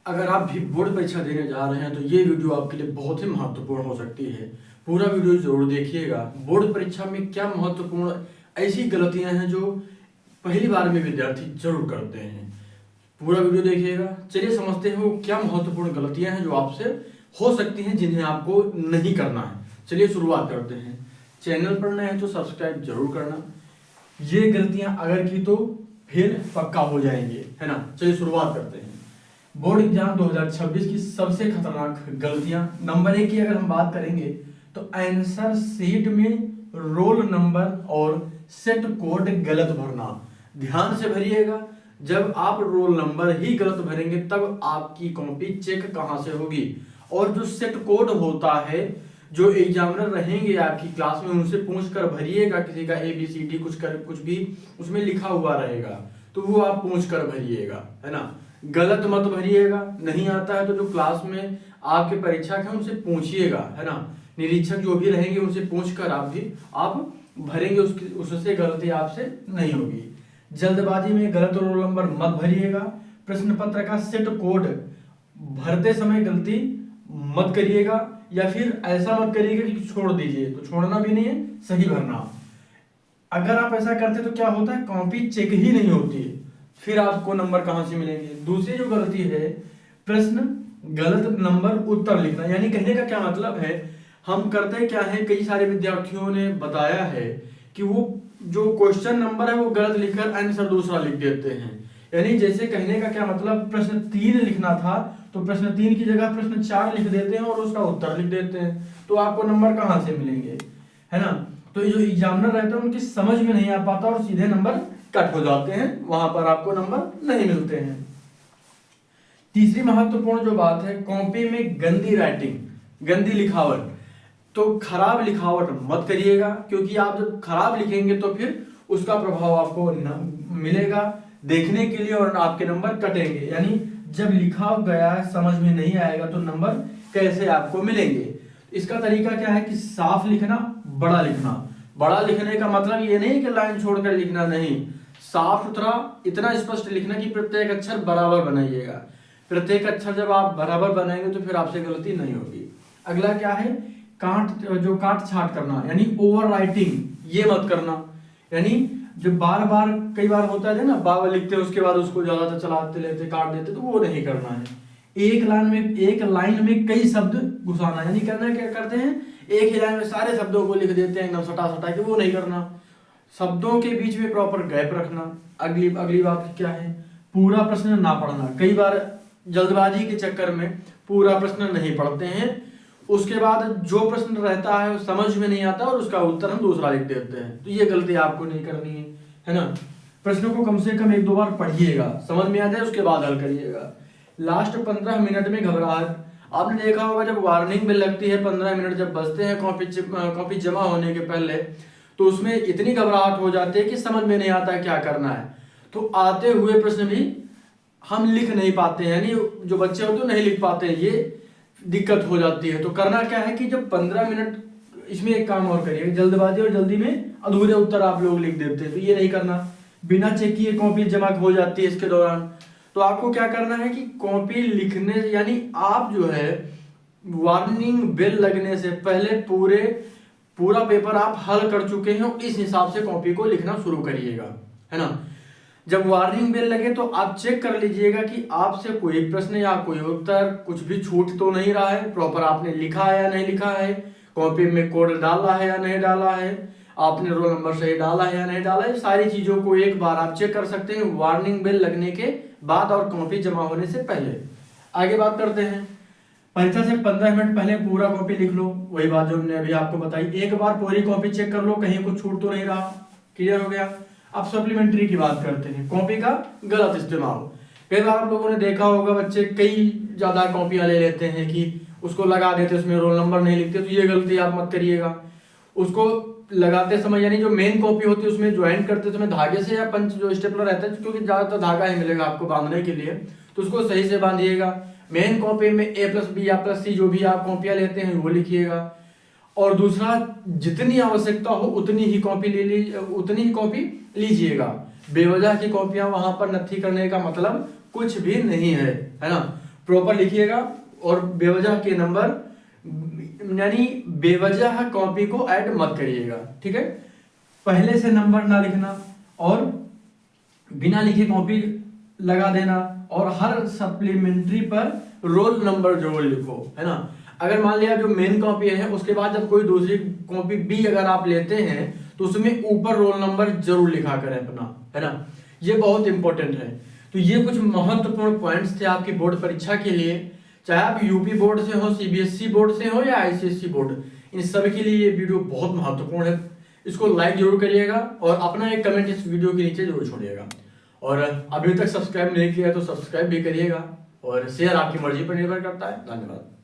अगर आप भी बोर्ड परीक्षा देने जा रहे हैं तो ये वीडियो आपके लिए बहुत ही महत्वपूर्ण हो सकती है। पूरा वीडियो जरूर देखिएगा। बोर्ड परीक्षा में क्या महत्वपूर्ण ऐसी गलतियां हैं जो पहली बार में विद्यार्थी जरूर करते हैं। पूरा वीडियो देखिएगा। चलिए समझते हैं वो क्या महत्वपूर्ण गलतियां हैं जो आपसे हो सकती हैं, जिन्हें आपको नहीं करना है। चलिए शुरुआत करते हैं। चैनल पर नए हैं तो सब्सक्राइब जरूर करना। ये गलतियां अगर की तो फिर पक्का हो जाएंगे, है ना। चलिए शुरुआत करते हैं। बोर्ड एग्जाम 2026 की सबसे खतरनाक गलतियां। नंबर 1 की अगर हम बात करेंगे तो आंसर शीट में रोल नंबर और सेट कोड गलत भरना। ध्यान से भरिएगा। जब आप रोल नंबर ही गलत भरेंगे तब आपकी कॉपी चेक कहां से होगी। और जो सेट कोड होता है, जो एग्जामिनर रहेंगे आपकी क्लास में, उनसे पूछ कर भरिएगा। किसी का ABCD कुछ भी उसमें लिखा हुआ रहेगा तो वो आप पूछ कर भरिएगा, है ना। गलत मत भरिएगा। नहीं आता है तो जो क्लास में आपके परीक्षक हैं उनसे पूछिएगा, है ना। निरीक्षक जो भी रहेंगे उनसे पूछकर आप भरेंगे, उससे गलती आपसे नहीं होगी। जल्दबाजी में गलत रोल नंबर मत भरिएगा। प्रश्न पत्र का सेट कोड भरते समय गलती मत करिएगा, या फिर ऐसा मत करिएगा कि छोड़ दीजिए। तो छोड़ना भी नहीं है, सही भरना। अगर आप ऐसा करते तो क्या होता है, कॉपी चेक ही नहीं होती है, फिर आपको नंबर कहां से मिलेंगे। दूसरी जो गलती है, प्रश्न गलत नंबर उत्तर लिखना। यानी कहने का क्या मतलब है, हम करते क्या है, कई सारे विद्यार्थियों ने बताया है कि वो जो क्वेश्चन नंबर है वो गलत लिखकर आंसर दूसरा लिख देते हैं। यानी जैसे कहने का क्या मतलब, प्रश्न 3 लिखना था तो प्रश्न 3 की जगह प्रश्न 4 लिख देते हैं और उसका उत्तर लिख देते हैं। तो आपको नंबर कहां से मिलेंगे, है ना। तो ये जो एग्जामिनर रहते हैं उनकी समझ में नहीं आ पाता और सीधे नंबर कट हो जाते हैं, वहां पर आपको नंबर नहीं मिलते हैं। तीसरी महत्वपूर्ण जो बात है, कॉपी में गंदी राइटिंग, गंदी लिखावट। तो खराब लिखावट मत करिएगा, क्योंकि आप जब खराब लिखेंगे तो फिर उसका प्रभाव आपको मिलेगा देखने के लिए और आपके नंबर कटेंगे। यानी जब लिखा गया समझ में नहीं आएगा तो नंबर कैसे आपको मिलेंगे। इसका तरीका क्या है कि साफ लिखना, बड़ा लिखना। बड़ा लिखने का मतलब ये नहीं कि लाइन छोड़कर लिखना, नहीं, साफ सुथरा इतना स्पष्ट लिखना कि प्रत्येक अक्षर बराबर बनाइएगा। प्रत्येक अक्षर जब आप बराबर बनाएंगे तो फिर आपसे गलती नहीं होगी। अगला क्या है, काट छाट करना, यानी ओवर राइटिंग ये मत करना। यानी जब बार बार कई बार होता है ना, बार लिखते हैं उसके बाद उसको ज्यादा चलाते लेते काट देते, तो वो नहीं करना है। एक लाइन में कई शब्द घुसाना, यानी करना क्या करते हैं, एक ही लाइन में सारे शब्दों को लिख देते हैं एकदम सटा सटा के, वो नहीं करना। शब्दों के बीच में प्रॉपर गैप रखना। अगली बात क्या है, पूरा प्रश्न ना पढ़ना। कई बार जल्दबाजी के चक्कर में पूरा प्रश्न नहीं पढ़ते हैं, उसके बाद जो प्रश्न रहता है वो समझ में नहीं आता और उसका उत्तर हम दूसरा लिख देते हैं। तो ये गलती आपको नहीं करनी है ना। प्रश्नों को कम से कम 1-2 बार पढ़िएगा, समझ में आ जाए उसके बाद हल करिएगा। लास्ट 15 मिनट में घबराहट। आपने देखा होगा जब वार्निंग बेल लगती है, 15 मिनट जब बचते हैं कॉपी जमा होने के पहले, तो उसमें इतनी घबराहट हो जाती है कि समझ में नहीं आता है क्या करना है। तो आते हुए प्रश्न भी हम लिख नहीं पाते हैं, यानी जो बच्चे होते हैं नहीं लिख पाते हैं, ये दिक्कत हो जाती है। तो करना क्या है कि जब 15 मिनट, इसमें एक काम और करिए, जल्दबाजी और जल्दी में अधूरे उत्तर आप लोग लिख देते हैं, तो ये नहीं करना। बिना चेक किए कॉपी जमा हो जाती है इसके दौरान। तो आपको क्या करना है कि कॉपी लिखने, यानी आप जो है वार्निंग बेल लगने से पहले पूरा पेपर आप हल कर चुके हैं, इस हिसाब से कॉपी को लिखना शुरू करिएगा, है ना। जब वार्निंग बेल लगे तो आप चेक कर लीजिएगा कि आपसे कोई प्रश्न या कोई उत्तर कुछ भी छूट तो नहीं रहा है, प्रॉपर आपने लिखा है या नहीं लिखा है, कॉपी में कोड डाला है या नहीं डाला है, आपने रोल नंबर सही डाला है या नहीं डाला है। सारी चीजों को एक बार आप चेक कर सकते हैं वार्निंग बेल लगने के बाद और कॉपी जमा होने से पहले। आगे बात करते हैं, परीक्षा से 15 मिनट पहले पूरा कॉपी लिख लो। वही बात जो मैंने अभी आपको बताई, एक बार पूरी कॉपी चेक कर लो, कहीं कुछ छूट तो नहीं रहा। क्लियर हो गया। अब सप्लीमेंट्री की बात करते हैं, कॉपी का गलत इस्तेमाल। कई बार आप लोगों ने देखा होगा बच्चे कई ज्यादा कॉपियां ले लेते हैं कि उसको लगा देते, उसमें रोल नंबर नहीं लिखते। तो ये गलती आप मत करिएगा। उसको लगाते समय, यानी जो मेन कॉपी होती है उसमें ज्वाइन करते समय धागे से या पंच जो स्टेपलर रहता है, क्योंकि ज्यादातर धागा ही मिलेगा आपको बांधने के लिए, तो उसको सही से बांधिएगा। मेन कॉपी में A+B या +C जो भी आप कॉपियां लेते हैं वो लिखिएगा। और दूसरा, जितनी आवश्यकता हो उतनी ही कॉपी लीजिएगा। बेवजह की कॉपियां वहां पर नत्थी करने का मतलब कुछ भी नहीं है, है ना। प्रॉपर लिखिएगा और बेवजह के नंबर यानी बेवजह कॉपी को ऐड मत करिएगा, ठीक है। पहले से नंबर ना लिखना और बिना लिखे कॉपी लगा देना, और हर सप्लीमेंट्री पर रोल नंबर जरूर लिखो, है ना। अगर मान लिया जो मेन कॉपी है उसके बाद जब कोई दूसरी कॉपी भी अगर आप लेते हैं तो उसमें ऊपर रोल नंबर जरूर लिखा करें अपना, है ना। ये बहुत इंपॉर्टेंट है। तो ये कुछ महत्वपूर्ण पॉइंट्स थे आपकी बोर्ड परीक्षा के लिए, चाहे आप यूपी बोर्ड से हो, सीबीएसई बोर्ड से हो या आईसीएसई बोर्ड, इन सभी के लिए ये वीडियो बहुत महत्वपूर्ण है। इसको लाइक जरूर करिएगा और अपना एक कमेंट इस वीडियो के नीचे जरूर छोड़िएगा, और अभी तक सब्सक्राइब नहीं किया तो सब्सक्राइब भी करिएगा, और शेयर आपकी मर्जी पर निर्भर करता है। धन्यवाद।